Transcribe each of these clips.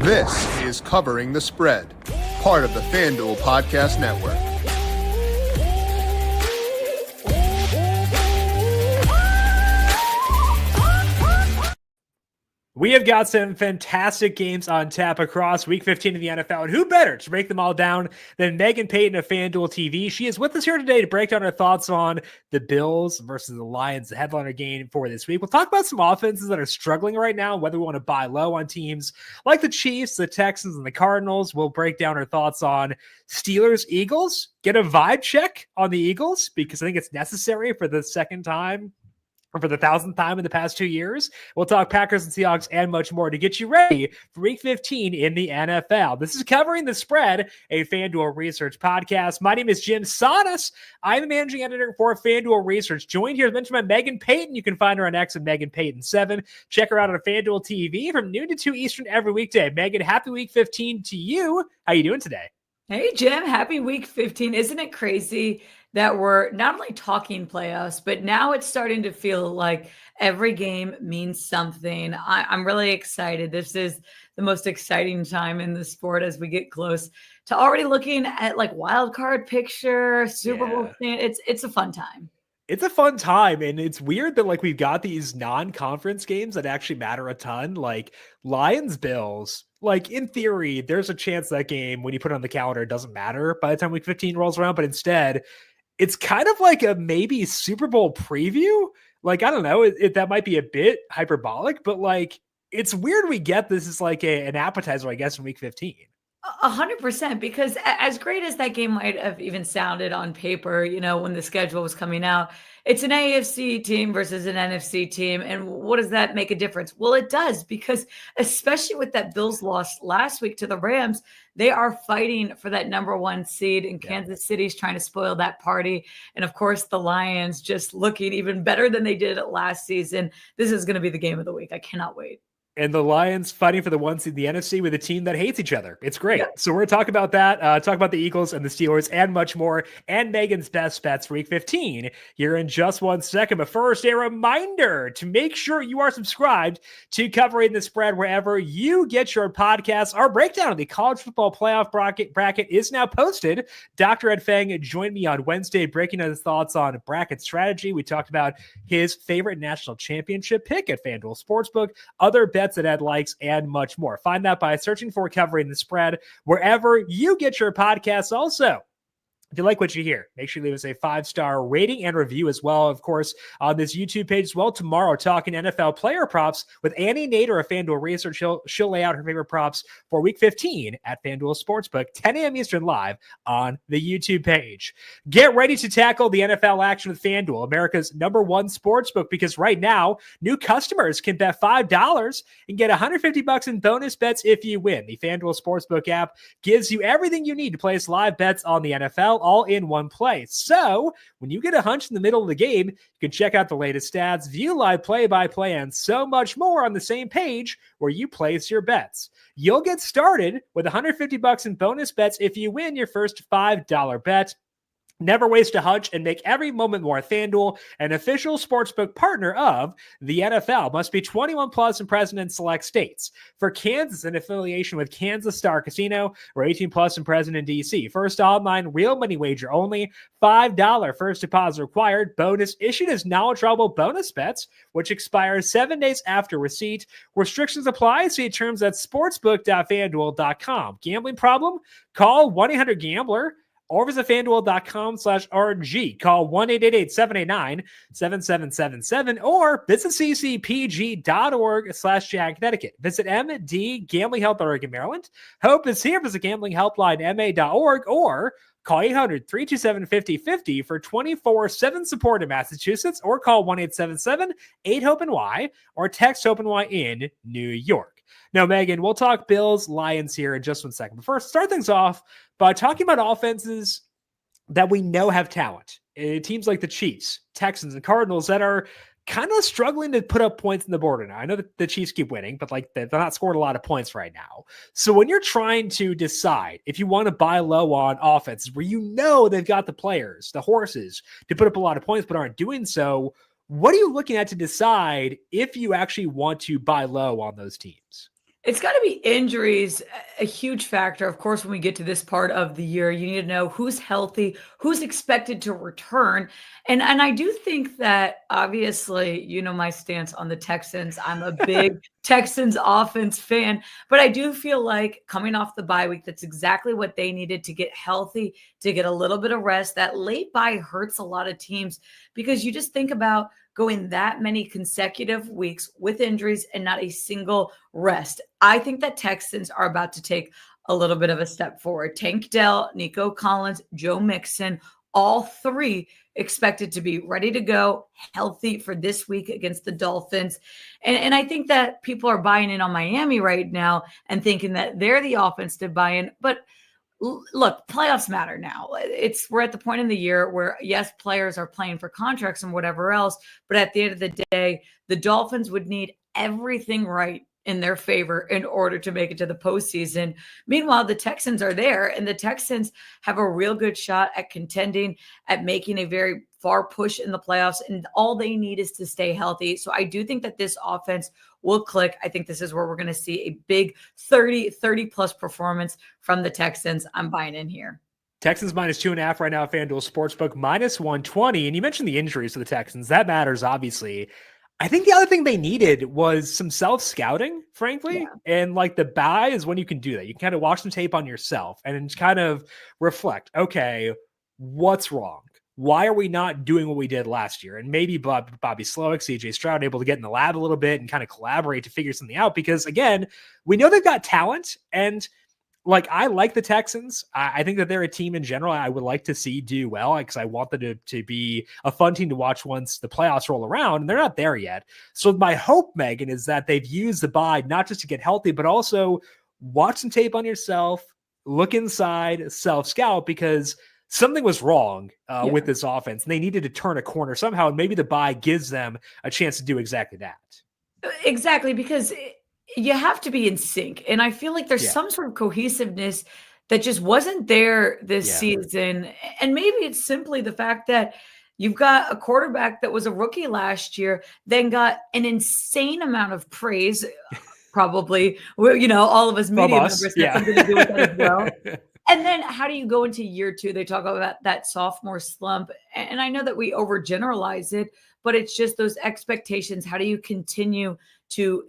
This is Covering the Spread, part of the FanDuel Podcast Network. We have got some fantastic games on tap across Week 15 of the NFL, and who better to break them all down than Meghan Payton of FanDuel TV. She is with us here today to break down her thoughts on the Bills versus the Lions, the headliner game for this week. We'll talk about some offenses that are struggling right now, whether we want to buy low on teams like the Chiefs, the Texans, and the Cardinals. We'll break down her thoughts on Steelers-Eagles, get a vibe check on the Eagles, because I think it's necessary for the second time, or for the 1,000th time in the past 2 years. We'll talk Packers and Seahawks and much more to get you ready for Week 15 in the NFL. This is Covering the Spread, a FanDuel Research podcast. My name is JimSannes. I'm the managing editor for FanDuel Research. Joined here, as mentioned, by Meghan Payton. You can find her on X at Meghan Payton 7. Check her out on FanDuel TV from noon to 2 Eastern every weekday. Meghan, happy Week 15 to you. How you doing today? Hey, Jim. Happy Week 15. Isn't it crazy that we're not only talking playoffs, but now it's starting to feel like every game means something. I'm really excited. This is the most exciting time in the sport as we get close to already looking at like wild card picture, Super Bowl. It's a fun time. It's a fun time, and it's weird that like we've got these non-conference games that actually matter a ton, like Lions Bills. Like in theory, there's a chance that game, when you put it on the calendar, it doesn't matter by the time Week 15 rolls around, but instead it's kind of like a maybe Super Bowl preview. Like, I don't know, that might be a bit hyperbolic, but like it's weird we get this as like an appetizer, I guess, in Week 15. 100%, because as great as that game might have even sounded on paper, you know, when the schedule was coming out, it's an AFC team versus an NFC team. And what does that make a difference? Well, it does, because especially with that Bills loss last week to the Rams, they are fighting for that number one seed, and Kansas City's trying to spoil that party. And of course, the Lions just looking even better than they did last season. This is going to be the game of the week. I cannot wait. And the Lions fighting for the one seed in the NFC with a team that hates each other. It's great. Yeah. So we're going to talk about that, talk about the Eagles and the Steelers and much more, and Meghan's best bets for Week 15 here in just 1 second. But first, a reminder to make sure you are subscribed to Covering the Spread wherever you get your podcasts. Our breakdown of the college football playoff bracket is now posted. Dr. Ed Feng joined me on Wednesday breaking his thoughts on bracket strategy. We talked about his favorite national championship pick at FanDuel Sportsbook, other bets that Ed likes, and much more. Find that by searching for Covering the Spread wherever you get your podcasts. Also, if you like what you hear, make sure you leave us a 5-star rating and review as well. Of course, on this YouTube page as well. Tomorrow, talking NFL player props with Annie Nader of FanDuel Research. She'll lay out her favorite props for Week 15 at FanDuel Sportsbook, 10 a.m. Eastern, live on the YouTube page. Get ready to tackle the NFL action with FanDuel, America's #1 sportsbook, because right now, new customers can bet $5 and get $150 in bonus bets if you win. The FanDuel Sportsbook app gives you everything you need to place live bets on the NFL, all in one place. So when you get a hunch in the middle of the game, you can check out the latest stats, view live play-by-play, and so much more on the same page where you place your bets. You'll get started with $150 in bonus bets if you win your first $5 bet. Never waste a hunch and make every moment more. FanDuel, an official sportsbook partner of the NFL. Must be 21 plus and present in select states. For Kansas, an affiliation with Kansas Star Casino, or 18 plus and present in DC. First online real money wager only. $5 first deposit required. Bonus issued as knowledgeable bonus bets, which expires 7 days after receipt. Restrictions apply. See terms at sportsbook.fanduel.com. Gambling problem? Call 1-800-GAMBLER. or visit FanDuel.com/RG. Call 1-888-789-7777 or visit ccpg.org/JAG Connecticut. Visit MD Gambling Help Oregon, Maryland. Hope is here. Visit gamblinghelplinema.org or call 800-327-5050 for 24/7 support in Massachusetts, or call 1-877-8-HOPE-NY or text HOPE-NY in New York. Now, Meghan, we'll talk Bills, Lions here in just 1 second. But first, start things off by talking about offenses that we know have talent. Teams like the Chiefs, Texans, and Cardinals that are kind of struggling to put up points in the border now. I know that the Chiefs keep winning, but like they're not scoring a lot of points right now. So when you're trying to decide if you want to buy low on offenses where you know they've got the players, the horses to put up a lot of points but aren't doing so, what are you looking at to decide if you actually want to buy low on those teams? It's got to be injuries, a huge factor. Of course, when we get to this part of the year, you need to know who's healthy, who's expected to return. And I do think that obviously, my stance on the Texans. I'm a big Texans offense fan, but I do feel like coming off the bye week, that's exactly what they needed to get healthy, to get a little bit of rest. That late bye hurts a lot of teams because you just think about going that many consecutive weeks with injuries and not a single rest. I think that Texans are about to take a little bit of a step forward. Tank Dell, Nico Collins, Joe Mixon, all three expected to be ready to go, healthy for this week against the Dolphins. And I think that people are buying in on Miami right now and thinking that they're the offense to buy in. But look, playoffs matter now. We're at the point in the year where, yes, players are playing for contracts and whatever else, but at the end of the day, the Dolphins would need everything right in their favor in order to make it to the postseason. Meanwhile, the Texans are there, and the Texans have a real good shot at contending, at making a very far push in the playoffs, and all they need is to stay healthy. So I do think that this offense will click. I think this is where we're going to see a big 30 plus performance from the Texans. I'm buying in here. Texans -2.5 right now at FanDuel Sportsbook, -120. And you mentioned the injuries to the Texans. That matters, obviously. I think the other thing they needed was some self-scouting, frankly. Yeah. And like the bye is when you can do that. You can kind of watch some tape on yourself and just kind of reflect, okay, what's wrong? Why are we not doing what we did last year? And maybe Bobby Slowick, CJ Stroud able to get in the lab a little bit and kind of collaborate to figure something out. Because again, we know they've got talent, and like, I like the Texans. I think that they're a team in general I would like to see do well, because I want them to be a fun team to watch once the playoffs roll around, and they're not there yet. So my hope, Meghan, is that they've used the bye not just to get healthy, but also watch some tape on yourself, look inside, self-scout, because something was wrong with this offense, and they needed to turn a corner somehow, and maybe the bye gives them a chance to do exactly that. Exactly, because you have to be in sync. And I feel like there's some sort of cohesiveness that just wasn't there this season. And maybe it's simply the fact that you've got a quarterback that was a rookie last year, then got an insane amount of praise, probably, all of us media members have something to do with that as well. And then how do you go into year two? They talk about that sophomore slump. And I know that we overgeneralize it, but it's just those expectations. How do you continue to,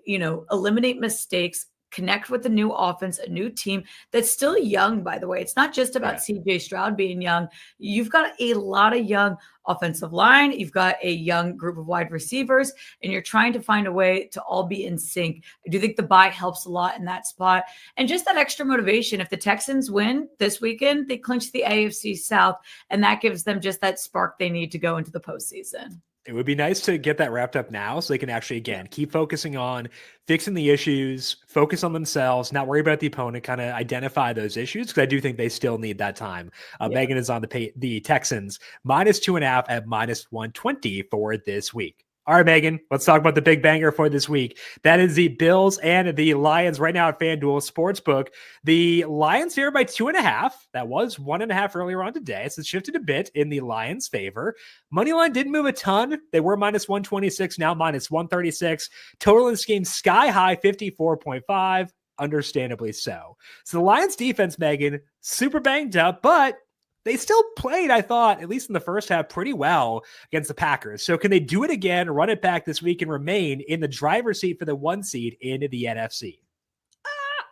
eliminate mistakes, connect with a new offense, a new team that's still young, by the way? It's not just about CJ Stroud being young. You've got a lot of young offensive line. You've got a young group of wide receivers, and you're trying to find a way to all be in sync. I do think the bye helps a lot in that spot. And just that extra motivation. If the Texans win this weekend, they clinch the AFC South, and that gives them just that spark they need to go into the postseason. It would be nice to get that wrapped up now so they can actually, again, keep focusing on fixing the issues, focus on themselves, not worry about the opponent, kind of identify those issues, because I do think they still need that time. Meghan is on the Texans, -2.5 at -120 for this week. All right, Meghan, let's talk about the big banger for this week. That is the Bills and the Lions right now at FanDuel Sportsbook. The Lions here by 2.5. That was 1.5 earlier on today, so it shifted a bit in the Lions' favor. Moneyline didn't move a ton. They were -126, now -136. Total in this game, sky high, 54.5. Understandably so. So the Lions defense, Meghan, super banged up, but they still played, I thought, at least in the first half, pretty well against the Packers. So can they do it again, run it back this week, and remain in the driver's seat for the 1 seed in the NFC?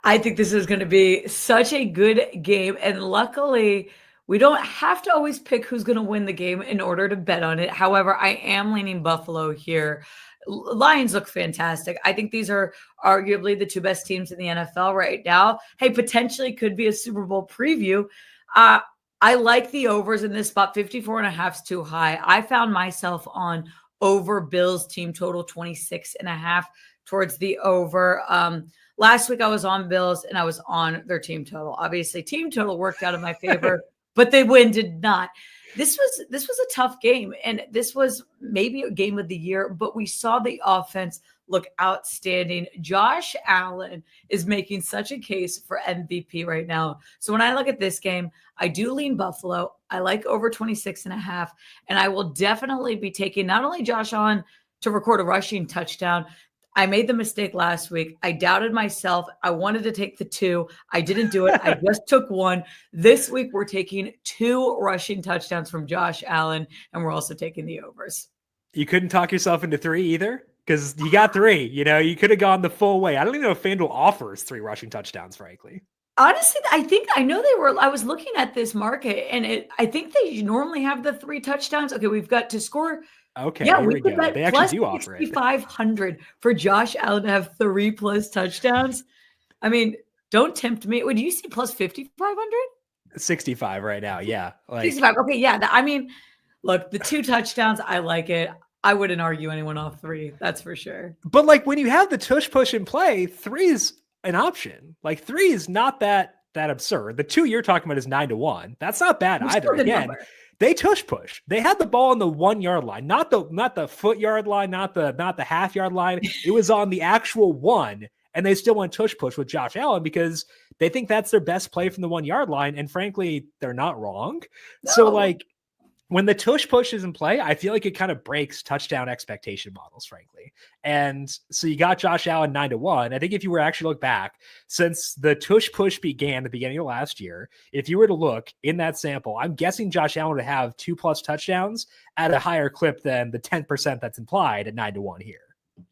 I think this is going to be such a good game. And luckily, we don't have to always pick who's going to win the game in order to bet on it. However, I am leaning Buffalo here. Lions look fantastic. I think these are arguably the two best teams in the NFL right now. Hey, potentially could be a Super Bowl preview. I like the overs in this spot. 54.5 is too high. I found myself on over Bills team total 26.5 towards the over. Last week I was on Bills and I was on their team total. Obviously, team total worked out in my favor, but they did not. This was a tough game, and this was maybe a game of the year, but we saw the offense look outstanding. Josh Allen is making such a case for MVP right now. So when I look at this game, I do lean Buffalo. I like over 26.5, and I will definitely be taking not only Josh Allen to record a rushing touchdown. I made the mistake last week. I doubted myself. I wanted to take the 2. I didn't do it. I just took 1. This week, we're taking 2 rushing touchdowns from Josh Allen, and we're also taking the overs. You couldn't talk yourself into 3 either? Because you got 3. You could have gone the full way. I don't even know if FanDuel offers 3 rushing touchdowns, frankly. Honestly, I was looking at this market, and I think they normally have the 3 touchdowns. Okay, we've got to score. Okay, Yeah, here we we could go. bet They actually do offer it. 6,500 for Josh Allen to have 3+ touchdowns. I mean, don't tempt me. Would you see plus 5,500? 65 right now. Yeah. 65. Okay, yeah. Look, the 2 touchdowns, I like it. I wouldn't argue anyone off 3. That's for sure. But when you have the tush push in play, 3 is an option. 3 is not that absurd. The 2 you're talking about is 9-1. That's not bad either. Again, they tush push. They had the ball on the 1 yard line, not the foot yard line, not the half yard line. It was on the actual 1, and they still went tush push with Josh Allen because they think that's their best play from the 1 yard line. And frankly, they're not wrong. No. So when the tush push is in play, I feel like it kind of breaks touchdown expectation models, frankly. And so you got Josh Allen 9-1. I think if you were to actually look back, since the tush push began at the beginning of last year, if you were to look in that sample, I'm guessing Josh Allen would have 2+ touchdowns at a higher clip than the 10% that's implied at 9-1 here.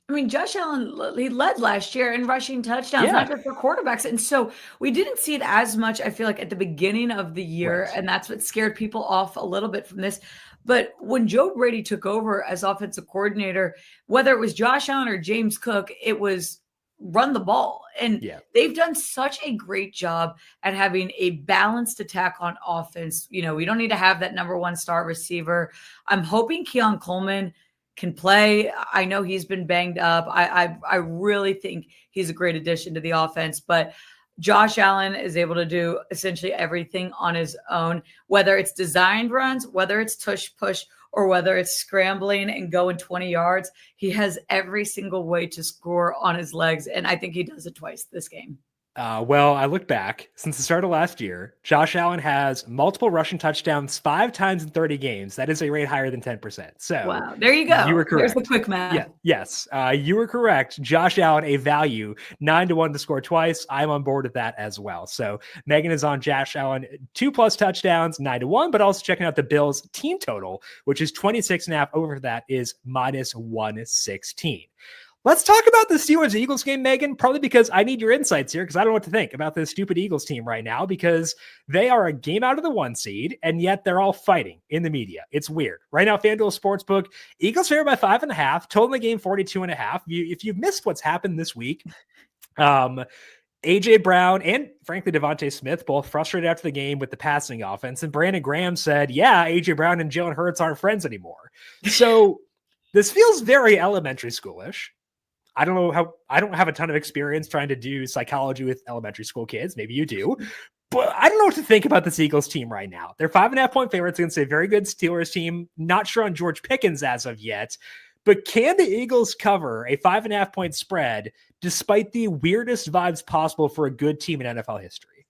I mean, Josh Allen, he led last year in rushing touchdowns, not just for quarterbacks. And so we didn't see it as much, I feel like, at the beginning of the year. Right. And that's what scared people off a little bit from this. But when Joe Brady took over as offensive coordinator, whether it was Josh Allen or James Cook, it was run the ball. And they've done such a great job at having a balanced attack on offense. We don't need to have that number 1 star receiver. I'm hoping Keon Coleman can play. I know he's been banged up. I really think he's a great addition to the offense, but Josh Allen is able to do essentially everything on his own, whether it's designed runs, whether it's tush push, or whether it's scrambling and going 20 yards. He has every single way to score on his legs, and I think he does it twice this game. Well, I look back since the start of last year, Josh Allen has multiple rushing touchdowns 5 times in 30 games. That is a rate higher than 10%. So wow, there you go. You were correct. There's the quick math. Yeah, yes, you were correct. Josh Allen, a value 9-1 to score twice. I'm on board with that as well. So Meghan is on Josh Allen 2+ touchdowns 9-1, but also checking out the Bills team total, which is 26.5. Over that is -116. Let's talk about the Steelers-Eagles game, Meghan, probably because I need your insights here because I don't know what to think about this stupid Eagles team right now because they are a game out of the 1 seed, and yet they're all fighting in the media. It's weird. Right now, FanDuel Sportsbook, Eagles favored by 5.5, total in the game 42.5. If you've missed what's happened this week, A.J. Brown and, frankly, Devontae Smith both frustrated after the game with the passing offense, and Brandon Graham said, yeah, A.J. Brown and Jalen Hurts aren't friends anymore. So this feels very elementary schoolish. I don't know how I don't have a ton of experience trying to do psychology with elementary school kids. Maybe you do, but I don't know what to think about this Eagles team right now. They're 5.5-point favorites against a very good Steelers team. Not sure on George Pickens as of yet, but can the Eagles cover a 5.5-point spread despite the weirdest vibes possible for a good team in NFL history?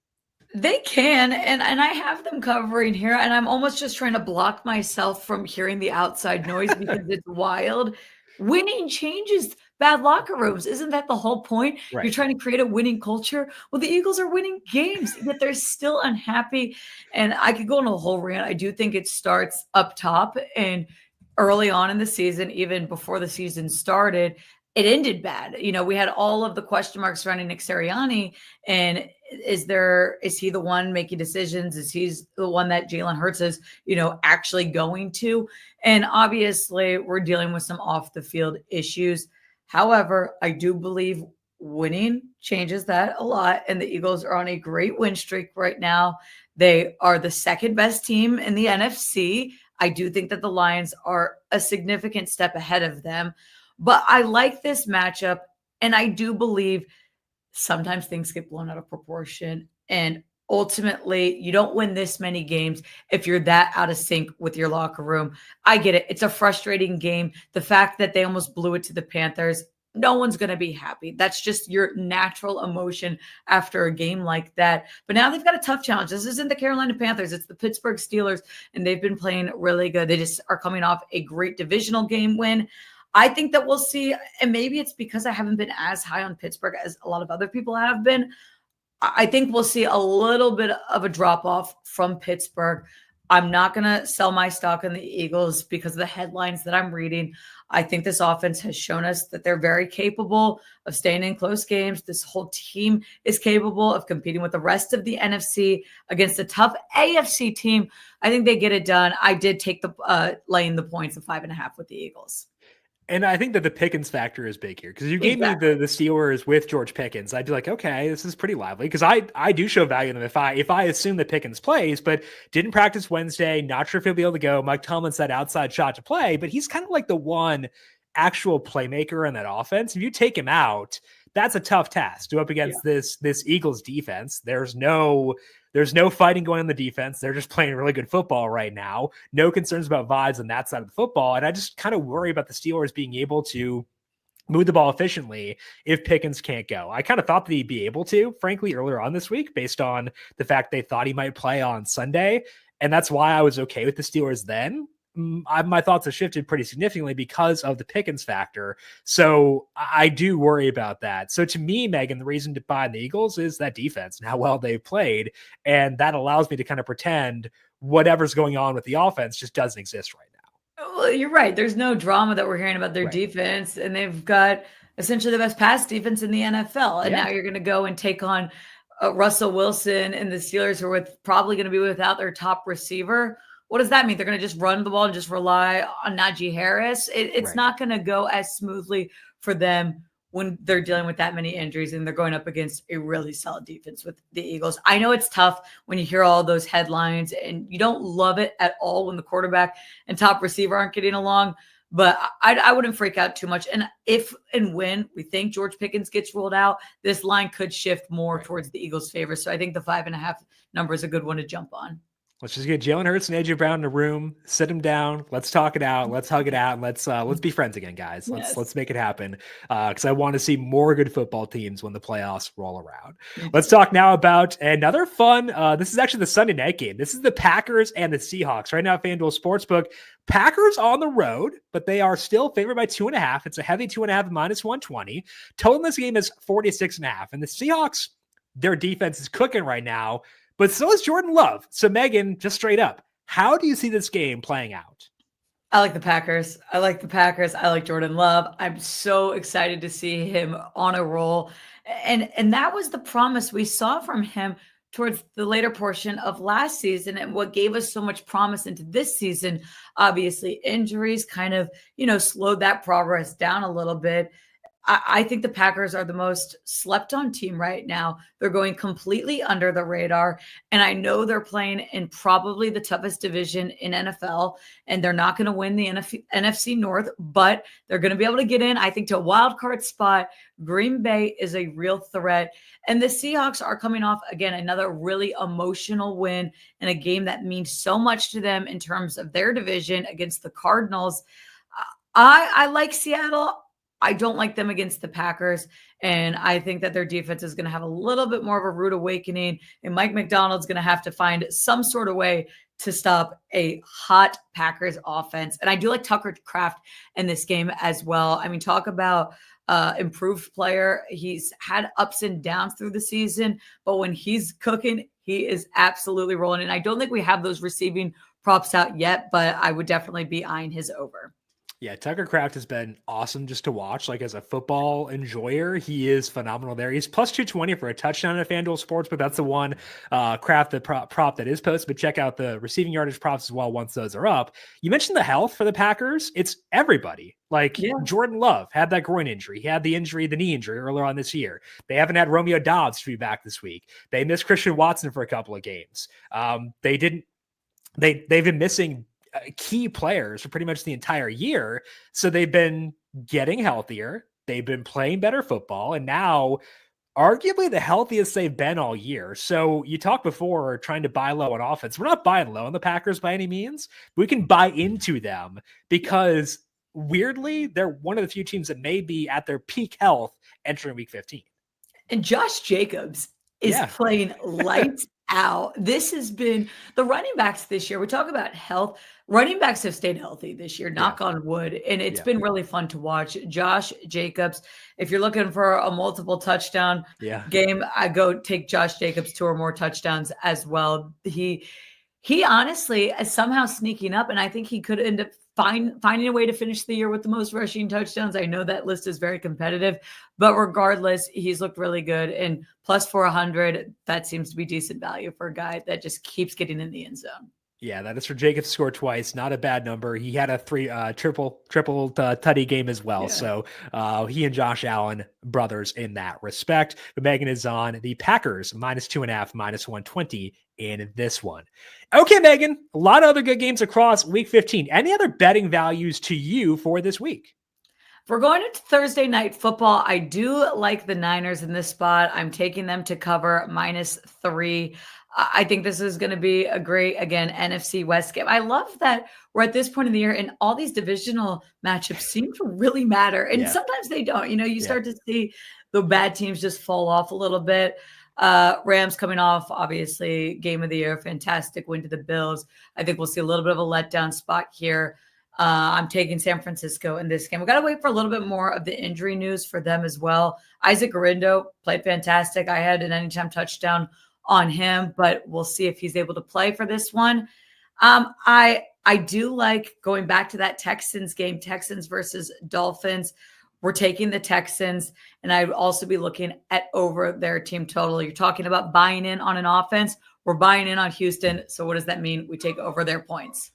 They can, and I have them covering here, and I'm almost just trying to block myself from hearing the outside noise because it's wild. Winning changes bad locker rooms. Isn't that the whole point? Right. You're trying to create a winning culture. Well, the Eagles are winning games, yet they're still unhappy. And I could go on a whole rant. I do think it starts up top and early on in the season, even before the season started, it ended bad. We had all of the question marks surrounding Nick Sirianni, and is he the one making decisions? Is he the one that Jalen Hurts is, actually going to? And obviously we're dealing with some off the field issues. However, I do believe winning changes that a lot. And the Eagles are on a great win streak right now. They are the second best team in the NFC. I do think that the Lions are a significant step ahead of them. But I like this matchup, and I do believe sometimes things get blown out of proportion. And ultimately, you don't win this many games if you're that out of sync with your locker room. I get it. It's a frustrating game. The fact that they almost blew it to the Panthers, no one's going to be happy. That's just your natural emotion after a game like that. But now they've got a tough challenge. This isn't the Carolina Panthers. It's the Pittsburgh Steelers, and they've been playing really good. They just are coming off a great divisional game win. I think that we'll see, and maybe it's because I haven't been as high on Pittsburgh as a lot of other people have been. I think we'll see a little bit of a drop off from Pittsburgh. I'm not going to sell my stock in the Eagles because of the headlines that I'm reading. I think this offense has shown us that they're very capable of staying in close games. This whole team is capable of competing with the rest of the NFC against a tough AFC team. I think they get it done. I did take the laying the points of 5.5 with the Eagles. And I think that the Pickens factor is big here, because you gave me the Steelers with George Pickens. I'd be like, okay, this is pretty lively, because I do show value in them if I assume that Pickens plays, but didn't practice Wednesday, not sure if he'll be able to go. Mike Tomlin said outside shot to play, but he's kind of like the one actual playmaker in that offense. If you take him out, that's a tough task to go up against this Eagles defense. There's no fighting going on the defense. They're just playing really good football right now. No concerns about vibes on that side of the football. And I just kind of worry about the Steelers being able to move the ball efficiently if Pickens can't go. I kind of thought that he'd be able to, frankly, earlier on this week, based on the fact they thought he might play on Sunday. And that's why I was okay with the Steelers then. My thoughts have shifted pretty significantly because of the Pickens factor. So I do worry about that. So to me, Megan, the reason to buy the Eagles is that defense and how well they've played. And that allows me to kind of pretend whatever's going on with the offense just doesn't exist right now. Well, you're right. There's no drama that we're hearing about their defense, and they've got essentially the best pass defense in the NFL. And now you're going to go and take on Russell Wilson and the Steelers, who are probably going to be without their top receiver. What does that mean? They're going to just run the ball and just rely on Najee Harris? It's not going to go as smoothly for them when they're dealing with that many injuries and they're going up against a really solid defense with the Eagles. I know it's tough when you hear all those headlines and you don't love it at all when the quarterback and top receiver aren't getting along, but I wouldn't freak out too much. And if and when we think George Pickens gets ruled out, this line could shift more towards the Eagles' favor. So I think the 5.5 number is a good one to jump on. Let's just get Jalen Hurts and AJ Brown in a room, sit them down. Let's talk it out. Let's hug it out. And let's be friends again, guys. Let's make it happen. Because I want to see more good football teams when the playoffs roll around. Let's talk now about another fun. This is actually the Sunday night game. This is the Packers and the Seahawks right now at FanDuel Sportsbook. Packers on the road, but they are still favored by 2.5. It's a heavy 2.5 minus 120. Total in this game is 46.5. And the Seahawks, their defense is cooking right now. But so is Jordan Love. So, Megan, just straight up, how do you see this game playing out? I like the Packers. I like Jordan Love. I'm so excited to see him on a roll. And that was the promise we saw from him towards the later portion of last season, and what gave us so much promise into this season. Obviously, injuries kind of, slowed that progress down a little bit. I think the Packers are the most slept on team right now. They're going completely under the radar. And I know they're playing in probably the toughest division in NFL, and they're not going to win the NFC North, but they're going to be able to get in, I think, to a wild card spot. Green Bay is a real threat. And the Seahawks are coming off, again, another really emotional win in a game that means so much to them in terms of their division against the Cardinals. I like Seattle. I don't like them against the Packers, and I think that their defense is going to have a little bit more of a rude awakening, and Mike McDonald's going to have to find some sort of way to stop a hot Packers offense. And I do like Tucker Kraft in this game as well. I mean, talk about improved player. He's had ups and downs through the season, but when he's cooking, he is absolutely rolling. And I don't think we have those receiving props out yet, but I would definitely be eyeing his over. Yeah, Tucker Kraft has been awesome just to watch. Like, as a football enjoyer, he is phenomenal there. He's plus 220 for a touchdown at FanDuel Sportsbook. That's the one Kraft, the prop that is posted. But check out the receiving yardage props as well once those are up. You mentioned the health for the Packers. It's everybody. Jordan Love had that groin injury. He had the knee injury earlier on this year. They haven't had Romeo Doubs to be back this week. They missed Christian Watson for a couple of games. They've been missing key players for pretty much the entire year. So they've been getting healthier. They've been playing better football. And now arguably the healthiest they've been all year. So you talked before trying to buy low on offense. We're not buying low on the Packers by any means. We can buy into them because weirdly, they're one of the few teams that may be at their peak health entering week 15. And Josh Jacobs is playing lights out. This has been the running backs this year. We talk about health. Running backs have stayed healthy this year, knock on wood. And it's been really fun to watch. Josh Jacobs, if you're looking for a multiple touchdown game, I go take Josh Jacobs 2 or more touchdowns as well. He honestly is somehow sneaking up, and I think he could end up finding a way to finish the year with the most rushing touchdowns. I know that list is very competitive, but regardless, he's looked really good. And plus 400, that seems to be decent value for a guy that just keeps getting in the end zone. Yeah, that is for Jacobs to score twice. Not a bad number. He had a triple tutty game as well. So he and Josh Allen, brothers in that respect. But Megan is on the Packers, -2.5, -120 in this one. Okay, Megan, a lot of other good games across week 15. Any other betting values to you for this week? If we're going into Thursday night football, I do like the Niners in this spot. I'm taking them to cover -3. I think this is going to be a great, again, NFC West game. I love that we're at this point in the year and all these divisional matchups seem to really matter. And sometimes they don't. You start to see the bad teams just fall off a little bit. Rams coming off, obviously, game of the year, fantastic win to the Bills. I think we'll see a little bit of a letdown spot here. I'm taking San Francisco in this game. We got to wait for a little bit more of the injury news for them as well. Isaac Guerrero played fantastic. I had an anytime touchdown on him, but we'll see if he's able to play for this one. I do like going back to that Texans game, Texans versus Dolphins. We're taking the Texans, and I'd also be looking at over their team total. You're talking about buying in on an offense. We're buying in on Houston. So what does that mean? We take over their points.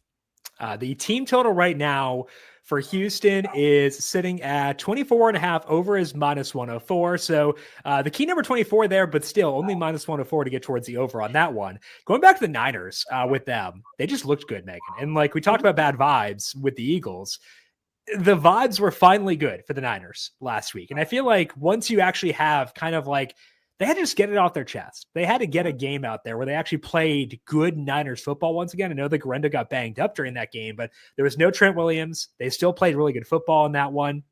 The team total right now for Houston is sitting at 24.5. Over is -104. So the key number 24 there, but still only -104 to get towards the over on that one. Going back to the Niners with them, they just looked good, Megan. And like we talked about bad vibes with the Eagles, the vibes were finally good for the Niners last week. And I feel like once you actually have kind of like, they had to just get it off their chest. They had to get a game out there where they actually played good Niners football once again. I know that Guerrero got banged up during that game, but there was no Trent Williams. They still played really good football in that one.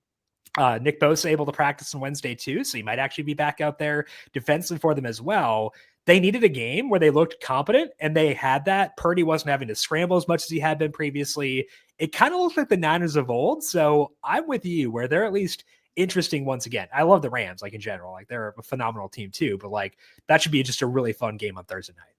Nick Bosa able to practice on Wednesday too, so he might actually be back out there defensively for them as well. They needed a game where they looked competent, and they had that. Purdy wasn't having to scramble as much as he had been previously. It kind of looked like the Niners of old, so I'm with you where they're at least interesting once again. I love the Rams, like in general. Like they're a phenomenal team too, but like that should be just a really fun game on Thursday night.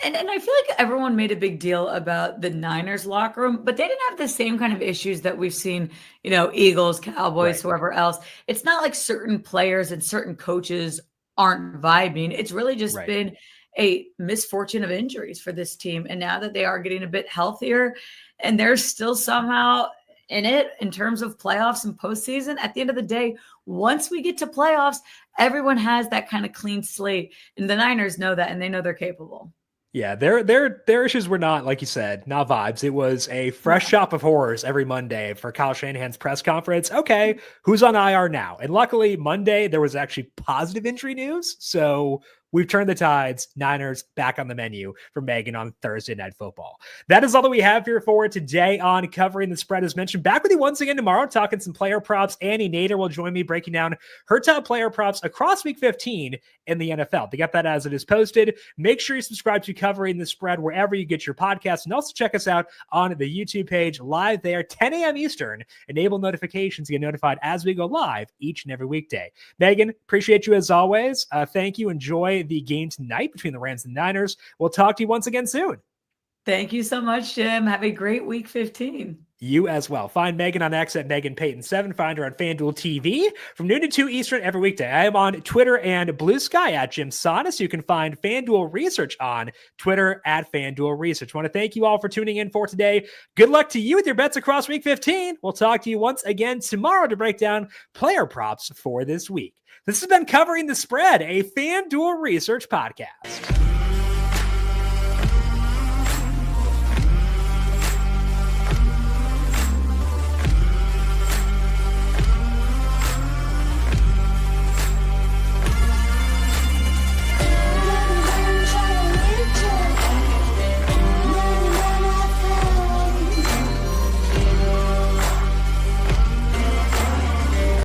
And I feel like everyone made a big deal about the Niners locker room, but they didn't have the same kind of issues that we've seen, Eagles, Cowboys, whoever else. It's not like certain players and certain coaches aren't vibing. It's really just been a misfortune of injuries for this team. And now that they are getting a bit healthier and they're still somehow in it in terms of playoffs and postseason, at the end of the day, once we get to playoffs, everyone has that kind of clean slate. And the Niners know that, and they know they're capable. Yeah, their issues were not, like you said, not vibes. It was a fresh shop of horrors every Monday for Kyle Shanahan's press conference. Okay, who's on IR now? And luckily, Monday, there was actually positive injury news. So we've turned the tides. Niners back on the menu for Megan on Thursday Night Football. That is all that we have here for today on Covering the Spread. As mentioned, back with you once again tomorrow, talking some player props. Annie Nader will join me breaking down her top player props across Week 15 in the NFL. To get that as it is posted, make sure you subscribe to Covering the Spread wherever you get your podcasts, and also check us out on the YouTube page live there, 10 a.m. Eastern. Enable notifications to get notified as we go live each and every weekday. Megan, appreciate you as always. Thank you. Enjoy the game tonight between the Rams and the Niners. We'll talk to you once again soon. Thank you so much, Jim. Have a great Week 15. You as well. Find Megan on X at Meghan Payton 7. Find her on FanDuel TV from noon to 2 Eastern every weekday. I am on Twitter and Blue Sky at JimSannes. You can find FanDuel Research on Twitter at FanDuel Research. I want to thank you all for tuning in for today. Good luck to you with your bets across Week 15. We'll talk to you once again tomorrow to break down player props for this week. This has been Covering the Spread, a FanDuel Research podcast.